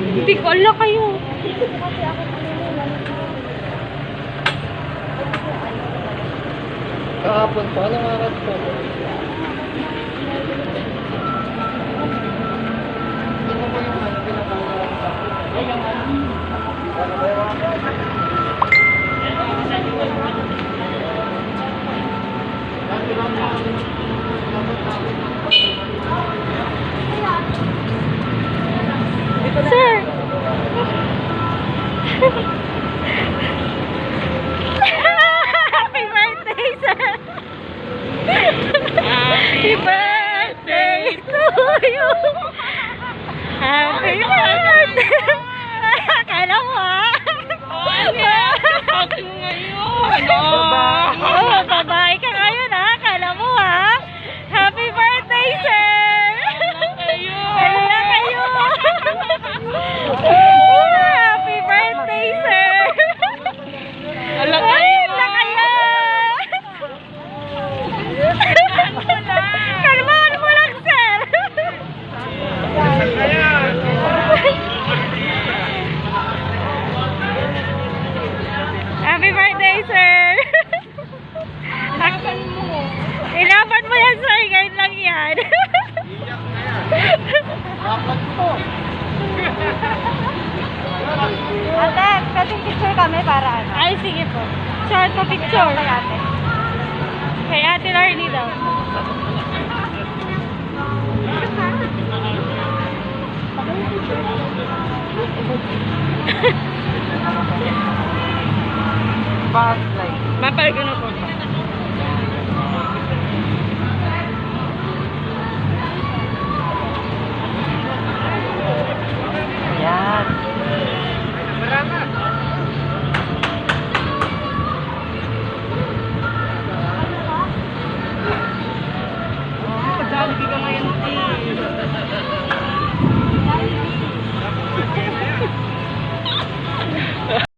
Hindi ko ala kayo. Kahapon pa, anong oras po? Ito mo yung pinapagawa sa Sir! Happy birthday, sir! Happy birthday to you! Happy birthday! Akala mo babae ka ngayon akala mo Happy birthday, sir! Ala kayo! Happy birthday, sir! Ala kayo! Kalmahan mo lang, sir! Happy birthday, sir! Ilaban mo yan, sir. Ngayon lang yan. Ate, pwedeng picture kami para ano? Ay, sige po. Short po picture. Ate. Kay Ate Larnie daw. fast light. Mapalag